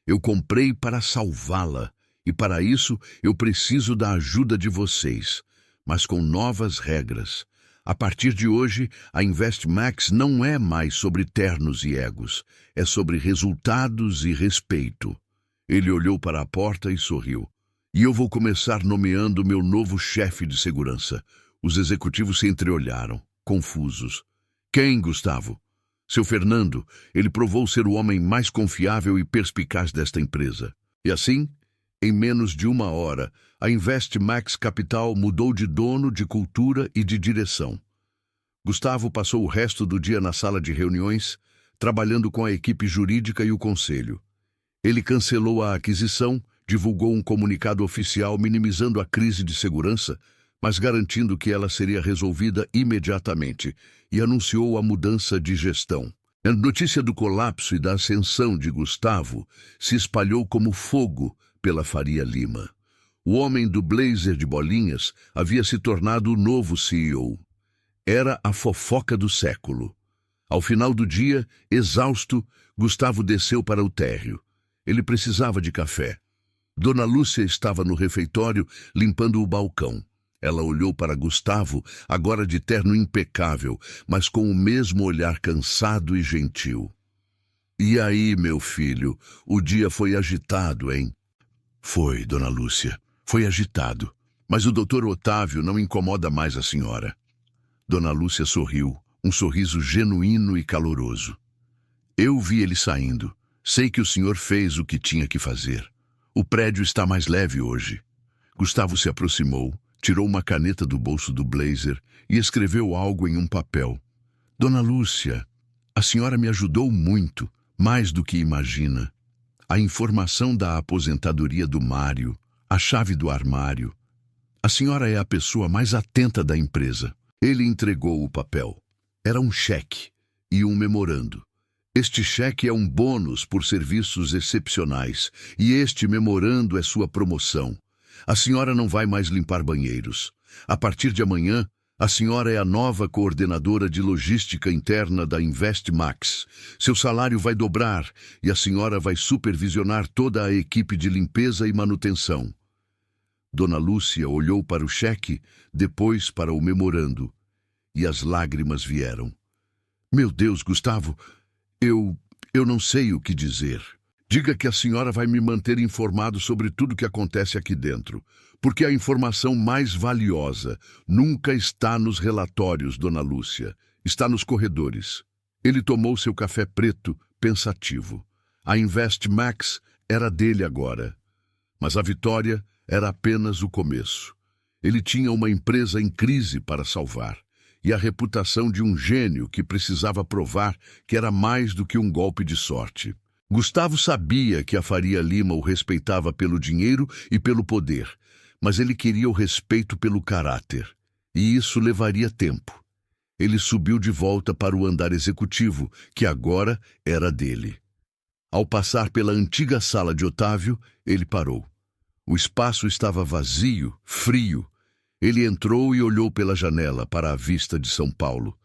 Eu comprei para salvá-la. E para isso eu preciso da ajuda de vocês. Mas com novas regras. A partir de hoje, a Investmax não é mais sobre ternos e egos. É sobre resultados e respeito. Ele olhou para a porta e sorriu. E eu vou começar nomeando meu novo chefe de segurança. Os executivos se entreolharam, confusos. Quem, Gustavo? Seu Fernando. Ele provou ser o homem mais confiável e perspicaz desta empresa. E assim, em menos de 1 hora, a Investmax Capital mudou de dono, de cultura e de direção. Gustavo passou o resto do dia na sala de reuniões, trabalhando com a equipe jurídica e o conselho. Ele cancelou a aquisição, divulgou um comunicado oficial minimizando a crise de segurança, mas garantindo que ela seria resolvida imediatamente, e anunciou a mudança de gestão. A notícia do colapso e da ascensão de Gustavo se espalhou como fogo pela Faria Lima. O homem do blazer de bolinhas havia se tornado o novo CEO. Era a fofoca do século. Ao final do dia, exausto, Gustavo desceu para o térreo. Ele precisava de café. Dona Lúcia estava no refeitório, limpando o balcão. Ela olhou para Gustavo, agora de terno impecável, mas com o mesmo olhar cansado e gentil. E aí, meu filho, o dia foi agitado, hein? Foi, Dona Lúcia. Foi agitado, mas o doutor Otávio não incomoda mais a senhora. Dona Lúcia sorriu, um sorriso genuíno e caloroso. Eu vi ele saindo. Sei que o senhor fez o que tinha que fazer. O prédio está mais leve hoje. Gustavo se aproximou, tirou uma caneta do bolso do blazer e escreveu algo em um papel. Dona Lúcia, a senhora me ajudou muito, mais do que imagina. A informação da aposentadoria do Mário, a chave do armário. A senhora é a pessoa mais atenta da empresa. Ele entregou o papel. Era um cheque e um memorando. Este cheque é um bônus por serviços excepcionais, e este memorando é sua promoção. A senhora não vai mais limpar banheiros. A partir de amanhã, a senhora é a nova coordenadora de logística interna da InvestMax. Seu salário vai dobrar e a senhora vai supervisionar toda a equipe de limpeza e manutenção. Dona Lúcia olhou para o cheque, depois para o memorando, e as lágrimas vieram. Meu Deus, Gustavo, eu não sei o que dizer. Diga que a senhora vai me manter informado sobre tudo que acontece aqui dentro, porque a informação mais valiosa nunca está nos relatórios, Dona Lúcia, está nos corredores. Ele tomou seu café preto, pensativo. A InvestMax era dele agora, mas a vitória era apenas o começo. Ele tinha uma empresa em crise para salvar, e a reputação de um gênio que precisava provar que era mais do que um golpe de sorte. Gustavo sabia que a Faria Lima o respeitava pelo dinheiro e pelo poder, mas ele queria o respeito pelo caráter, e isso levaria tempo. Ele subiu de volta para o andar executivo, que agora era dele. Ao passar pela antiga sala de Otávio, ele parou. O espaço estava vazio, frio. Ele entrou e olhou pela janela para a vista de São Paulo.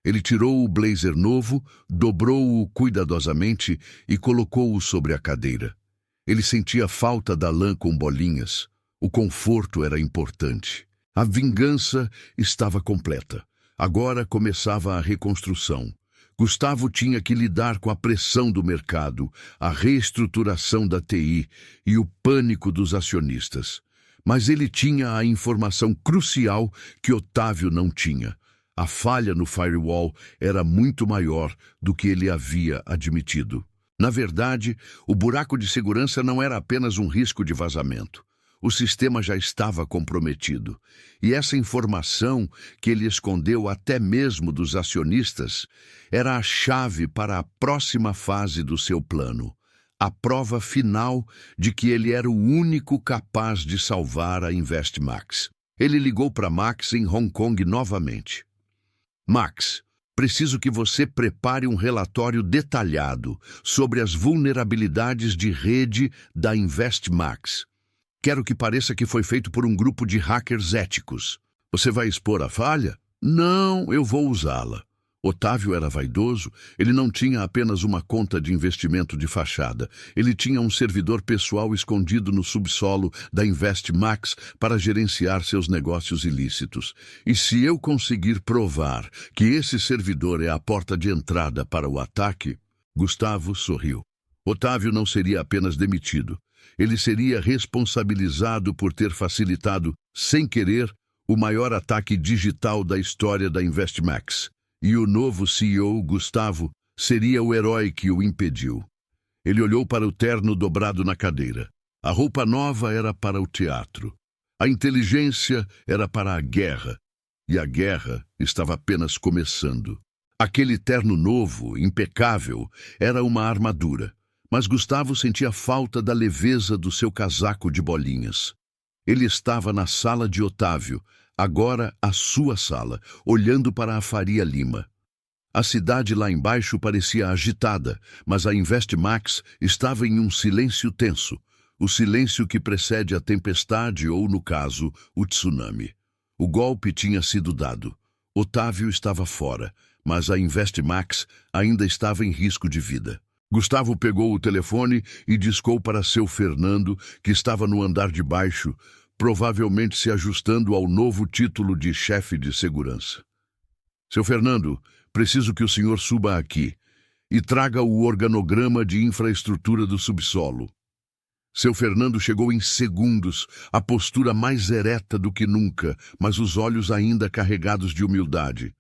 Ele tirou o blazer novo, dobrou-o cuidadosamente e colocou-o sobre a cadeira. Ele sentia falta da lã com bolinhas. O conforto era importante. A vingança estava completa. Agora começava a reconstrução. Gustavo tinha que lidar com a pressão do mercado, a reestruturação da TI e o pânico dos acionistas. Mas ele tinha a informação crucial que Otávio não tinha. A falha no firewall era muito maior do que ele havia admitido. Na verdade, o buraco de segurança não era apenas um risco de vazamento. O sistema já estava comprometido. E essa informação, que ele escondeu até mesmo dos acionistas, era a chave para a próxima fase do seu plano. A prova final de que ele era o único capaz de salvar a InvestMax. Ele ligou para Max em Hong Kong novamente. Max, preciso que você prepare um relatório detalhado sobre as vulnerabilidades de rede da InvestMax. Quero que pareça que foi feito por um grupo de hackers éticos. Você vai expor a falha? Não, eu vou usá-la. Otávio era vaidoso. Ele não tinha apenas uma conta de investimento de fachada. Ele tinha um servidor pessoal escondido no subsolo da InvestMax para gerenciar seus negócios ilícitos. E se eu conseguir provar que esse servidor é a porta de entrada para o ataque, Gustavo sorriu. Otávio não seria apenas demitido. Ele seria responsabilizado por ter facilitado, sem querer, o maior ataque digital da história da InvestMax. E o novo CEO, Gustavo, seria o herói que o impediu. Ele olhou para o terno dobrado na cadeira. A roupa nova era para o teatro. A inteligência era para a guerra. E a guerra estava apenas começando. Aquele terno novo, impecável, era uma armadura. Mas Gustavo sentia falta da leveza do seu casaco de bolinhas. Ele estava na sala de Otávio, agora a sua sala, olhando para a Faria Lima. A cidade lá embaixo parecia agitada, mas a InvestMax estava em um silêncio tenso, o silêncio que precede a tempestade ou, no caso, o tsunami. O golpe tinha sido dado. Otávio estava fora, mas a InvestMax ainda estava em risco de vida. Gustavo pegou o telefone e discou para seu Fernando, que estava no andar de baixo, provavelmente se ajustando ao novo título de chefe de segurança. Seu Fernando, preciso que o senhor suba aqui e traga o organograma de infraestrutura do subsolo. Seu Fernando chegou em segundos, a postura mais ereta do que nunca, mas os olhos ainda carregados de humildade.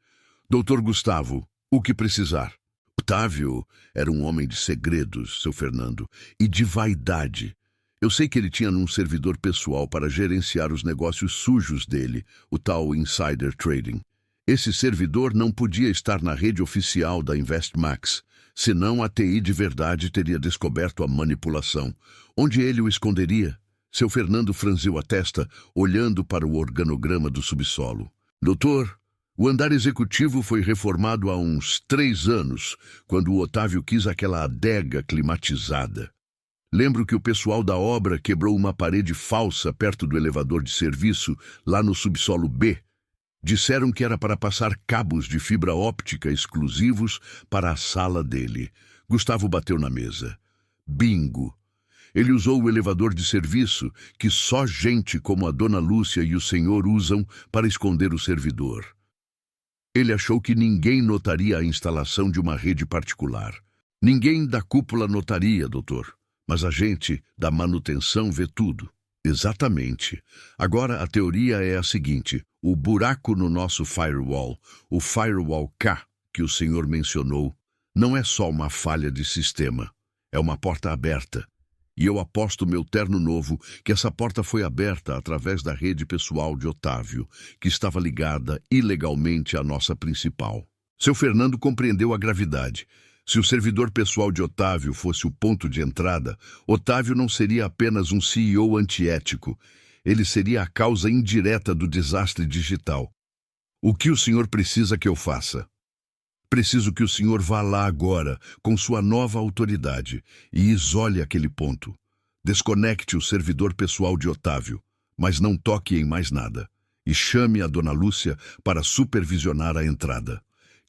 Doutor Gustavo, o que precisar? Otávio era um homem de segredos, seu Fernando, e de vaidade. Eu sei que ele tinha um servidor pessoal para gerenciar os negócios sujos dele, o tal insider trading. Esse servidor não podia estar na rede oficial da InvestMax, senão a TI de verdade teria descoberto a manipulação. Onde ele o esconderia? Seu Fernando franziu a testa, olhando para o organograma do subsolo. Doutor, O andar executivo foi reformado há uns 3 anos, quando o Otávio quis aquela adega climatizada. Lembro que o pessoal da obra quebrou uma parede falsa perto do elevador de serviço, lá no subsolo B. Disseram que era para passar cabos de fibra óptica exclusivos para a sala dele. Gustavo bateu na mesa. Bingo! Ele usou o elevador de serviço, que só gente como a Dona Lúcia e o senhor usam, para esconder o servidor. Ele achou que ninguém notaria a instalação de uma rede particular. Ninguém da cúpula notaria, doutor. Mas a gente da manutenção vê tudo. Exatamente. Agora a teoria é a seguinte: o buraco no nosso firewall, o firewall K, que o senhor mencionou, não é só uma falha de sistema. É uma porta aberta. E eu aposto meu terno novo que essa porta foi aberta através da rede pessoal de Otávio, que estava ligada ilegalmente à nossa principal. Seu Fernando compreendeu a gravidade. Se o servidor pessoal de Otávio fosse o ponto de entrada, Otávio não seria apenas um CEO antiético. Ele seria a causa indireta do desastre digital. O que o senhor precisa que eu faça? Preciso que o senhor vá lá agora, com sua nova autoridade, e isole aquele ponto. Desconecte o servidor pessoal de Otávio, mas não toque em mais nada. E chame a Dona Lúcia para supervisionar a entrada.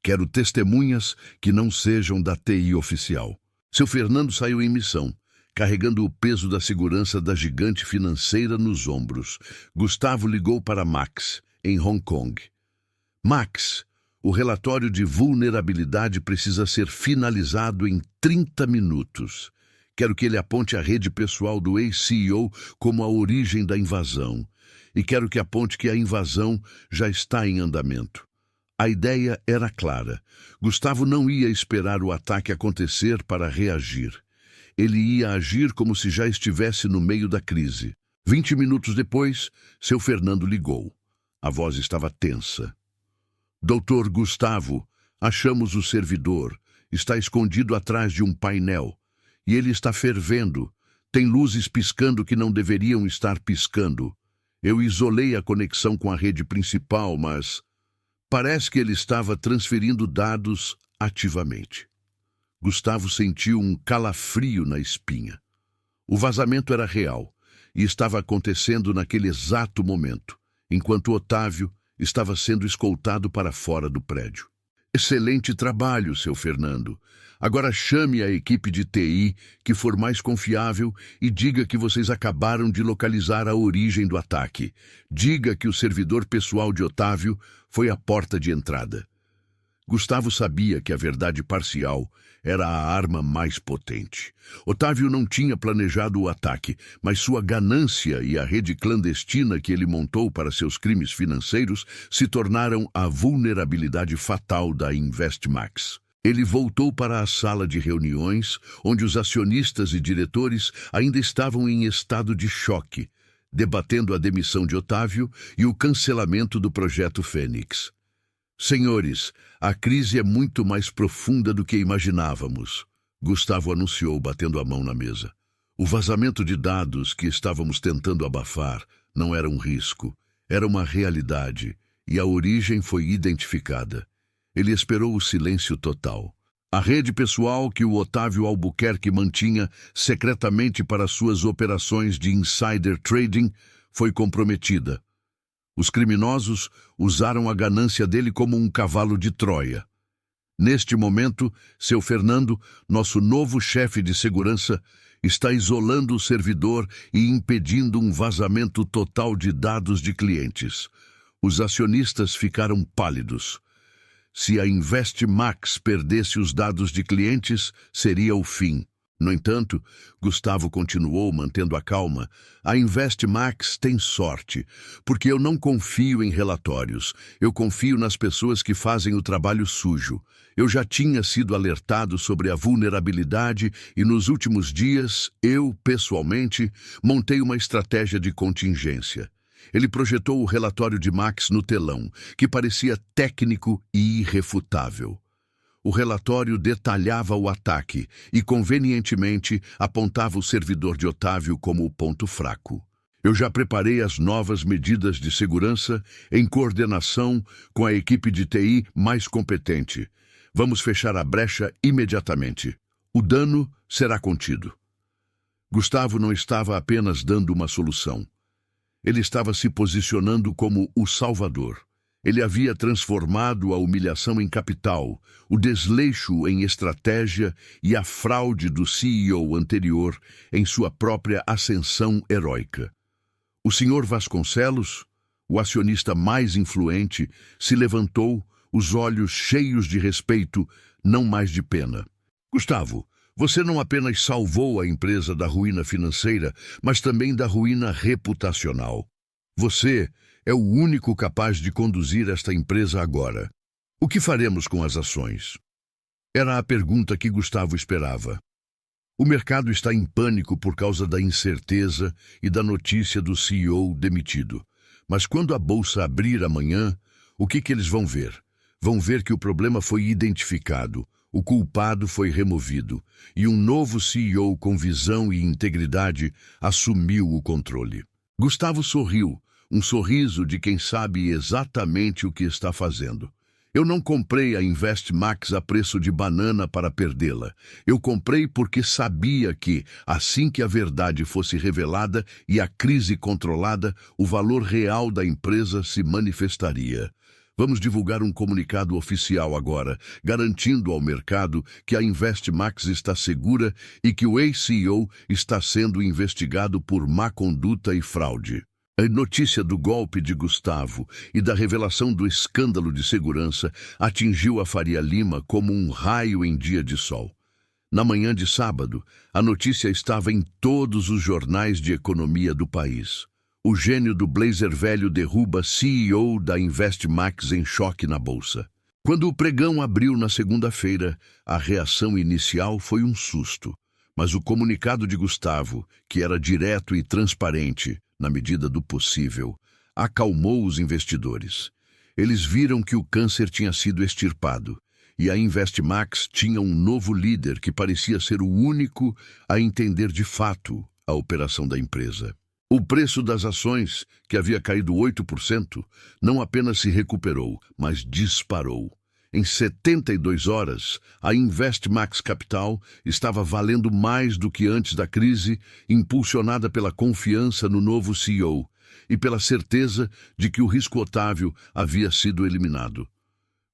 Quero testemunhas que não sejam da TI oficial. Seu Fernando saiu em missão, carregando o peso da segurança da gigante financeira nos ombros. Gustavo ligou para Max, em Hong Kong. Max, o relatório de vulnerabilidade precisa ser finalizado em 30 minutos. Quero que ele aponte a rede pessoal do ex-CEO como a origem da invasão. E quero que aponte que a invasão já está em andamento. A ideia era clara. Gustavo não ia esperar o ataque acontecer para reagir. Ele ia agir como se já estivesse no meio da crise. 20 minutos depois, seu Fernando ligou. A voz estava tensa. Doutor Gustavo, achamos o servidor. Está escondido atrás de um painel. E ele está fervendo. Tem luzes piscando que não deveriam estar piscando. Eu isolei a conexão com a rede principal, mas parece que ele estava transferindo dados ativamente. Gustavo sentiu um calafrio na espinha. O vazamento era real e estava acontecendo naquele exato momento, enquanto Otávio estava sendo escoltado para fora do prédio. Excelente trabalho, seu Fernando. Agora chame a equipe de TI que for mais confiável e diga que vocês acabaram de localizar a origem do ataque. Diga que o servidor pessoal de Otávio foi a porta de entrada. Gustavo sabia que a verdade parcial era a arma mais potente. Otávio não tinha planejado o ataque, mas sua ganância e a rede clandestina que ele montou para seus crimes financeiros se tornaram a vulnerabilidade fatal da InvestMax. Ele voltou para a sala de reuniões, onde os acionistas e diretores ainda estavam em estado de choque, debatendo a demissão de Otávio e o cancelamento do projeto Fênix. Senhores, a crise é muito mais profunda do que imaginávamos, Gustavo anunciou, batendo a mão na mesa. O vazamento de dados que estávamos tentando abafar não era um risco, era uma realidade, e a origem foi identificada. Ele esperou o silêncio total. A rede pessoal que o Otávio Albuquerque mantinha secretamente para suas operações de insider trading foi comprometida. Os criminosos usaram a ganância dele como um cavalo de Troia. Neste momento, seu Fernando, nosso novo chefe de segurança, está isolando o servidor e impedindo um vazamento total de dados de clientes. Os acionistas ficaram pálidos. Se a InvestMax perdesse os dados de clientes, seria o fim. No entanto, Gustavo continuou mantendo a calma. A InvestMax tem sorte, porque eu não confio em relatórios. Eu confio nas pessoas que fazem o trabalho sujo. Eu já tinha sido alertado sobre a vulnerabilidade e nos últimos dias, eu, pessoalmente, montei uma estratégia de contingência. Ele projetou o relatório de Max no telão, que parecia técnico e irrefutável. O relatório detalhava o ataque e, convenientemente, apontava o servidor de Otávio como o ponto fraco. Eu já preparei as novas medidas de segurança em coordenação com a equipe de TI mais competente. Vamos fechar a brecha imediatamente. O dano será contido. Gustavo não estava apenas dando uma solução. Ele estava se posicionando como o salvador. Ele havia transformado a humilhação em capital, o desleixo em estratégia e a fraude do CEO anterior em sua própria ascensão heróica. O senhor Vasconcelos, o acionista mais influente, se levantou, os olhos cheios de respeito, não mais de pena. Gustavo, você não apenas salvou a empresa da ruína financeira, mas também da ruína reputacional. Você é o único capaz de conduzir esta empresa agora. O que faremos com as ações? Era a pergunta que Gustavo esperava. O mercado está em pânico por causa da incerteza e da notícia do CEO demitido. Mas quando a bolsa abrir amanhã, o que eles vão ver? Vão ver que o problema foi identificado, o culpado foi removido e um novo CEO com visão e integridade assumiu o controle. Gustavo sorriu, um sorriso de quem sabe exatamente o que está fazendo. Eu não comprei a InvestMax a preço de banana para perdê-la. Eu comprei porque sabia que, assim que a verdade fosse revelada e a crise controlada, o valor real da empresa se manifestaria. Vamos divulgar um comunicado oficial agora, garantindo ao mercado que a InvestMax está segura e que o ex-CEO está sendo investigado por má conduta e fraude. A notícia do golpe de Gustavo e da revelação do escândalo de segurança atingiu a Faria Lima como um raio em dia de sol. Na manhã de sábado, a notícia estava em todos os jornais de economia do país. O gênio do blazer velho derruba CEO da InvestMax em choque na bolsa. Quando o pregão abriu na segunda-feira, a reação inicial foi um susto. Mas o comunicado de Gustavo, que era direto e transparente, na medida do possível, acalmou os investidores. Eles viram que o câncer tinha sido extirpado e a InvestMax tinha um novo líder que parecia ser o único a entender de fato a operação da empresa. O preço das ações, que havia caído 8%, não apenas se recuperou, mas disparou. Em 72 horas, a InvestMax Capital estava valendo mais do que antes da crise, impulsionada pela confiança no novo CEO e pela certeza de que o risco Otávio havia sido eliminado.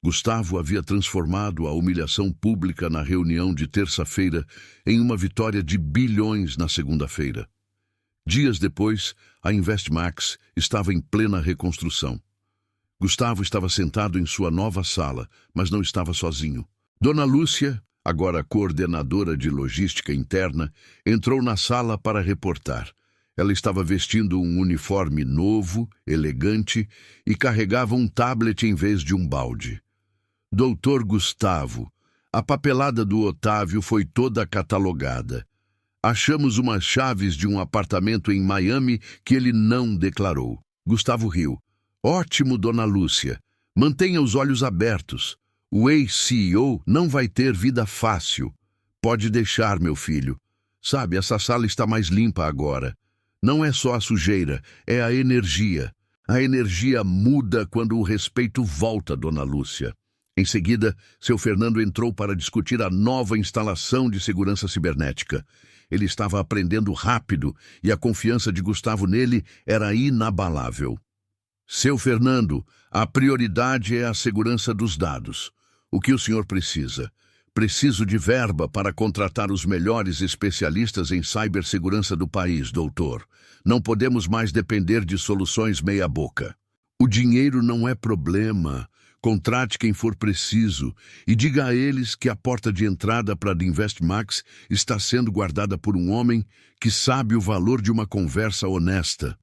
Gustavo havia transformado a humilhação pública na reunião de terça-feira em uma vitória de bilhões na segunda-feira. Dias depois, a InvestMax estava em plena reconstrução. Gustavo estava sentado em sua nova sala, mas não estava sozinho. Dona Lúcia, agora coordenadora de logística interna, entrou na sala para reportar. Ela estava vestindo um uniforme novo, elegante, e carregava um tablet em vez de um balde. Doutor Gustavo, a papelada do Otávio foi toda catalogada. Achamos umas chaves de um apartamento em Miami que ele não declarou. Gustavo riu. Ótimo, Dona Lúcia. Mantenha os olhos abertos. O ex-CEO não vai ter vida fácil. Pode deixar, meu filho. Sabe, essa sala está mais limpa agora. Não é só a sujeira, é a energia. A energia muda quando o respeito volta, Dona Lúcia. Em seguida, seu Fernando entrou para discutir a nova instalação de segurança cibernética. Ele estava aprendendo rápido e a confiança de Gustavo nele era inabalável. Seu Fernando, a prioridade é a segurança dos dados. O que o senhor precisa? Preciso de verba para contratar os melhores especialistas em cibersegurança do país, doutor. Não podemos mais depender de soluções meia-boca. O dinheiro não é problema. Contrate quem for preciso e diga a eles que a porta de entrada para a InvestMax está sendo guardada por um homem que sabe o valor de uma conversa honesta.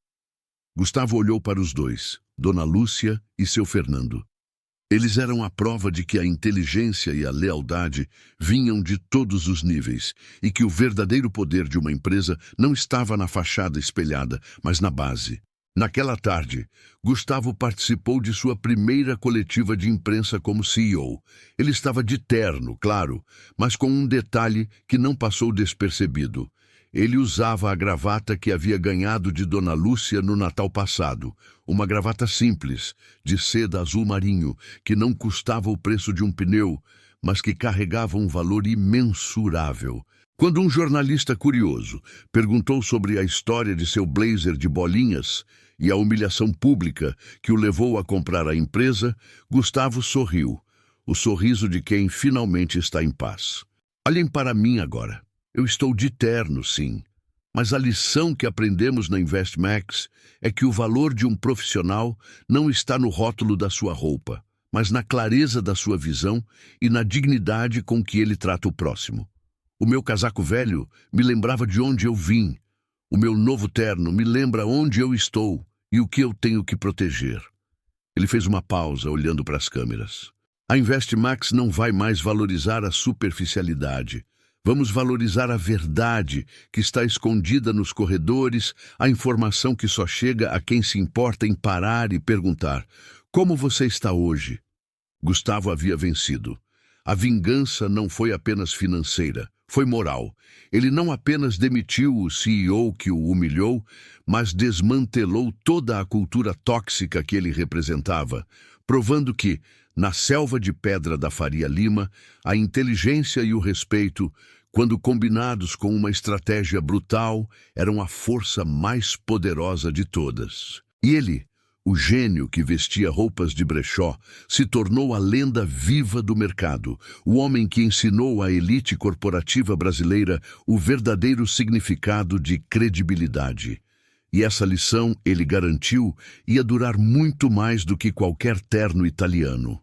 Gustavo olhou para os dois, Dona Lúcia e seu Fernando. Eles eram a prova de que a inteligência e a lealdade vinham de todos os níveis e que o verdadeiro poder de uma empresa não estava na fachada espelhada, mas na base. Naquela tarde, Gustavo participou de sua primeira coletiva de imprensa como CEO. Ele estava de terno, claro, mas com um detalhe que não passou despercebido. Ele usava a gravata que havia ganhado de Dona Lúcia no Natal passado, uma gravata simples, de seda azul marinho, que não custava o preço de um pneu, mas que carregava um valor imensurável. Quando um jornalista curioso perguntou sobre a história de seu blazer de bolinhas e a humilhação pública que o levou a comprar a empresa, Gustavo sorriu, o sorriso de quem finalmente está em paz. Olhem para mim agora. Eu estou de terno, sim. Mas a lição que aprendemos na InvestMax é que o valor de um profissional não está no rótulo da sua roupa, mas na clareza da sua visão e na dignidade com que ele trata o próximo. O meu casaco velho me lembrava de onde eu vim. O meu novo terno me lembra onde eu estou e o que eu tenho que proteger. Ele fez uma pausa, olhando para as câmeras. A InvestMax não vai mais valorizar a superficialidade. Vamos valorizar a verdade que está escondida nos corredores, a informação que só chega a quem se importa em parar e perguntar: como você está hoje? Gustavo havia vencido. A vingança não foi apenas financeira, foi moral. Ele não apenas demitiu o CEO que o humilhou, mas desmantelou toda a cultura tóxica que ele representava, provando que, na selva de pedra da Faria Lima, a inteligência e o respeito, quando combinados com uma estratégia brutal, eram a força mais poderosa de todas. E ele, o gênio que vestia roupas de brechó, se tornou a lenda viva do mercado, o homem que ensinou à elite corporativa brasileira o verdadeiro significado de credibilidade. E essa lição, ele garantiu, ia durar muito mais do que qualquer terno italiano.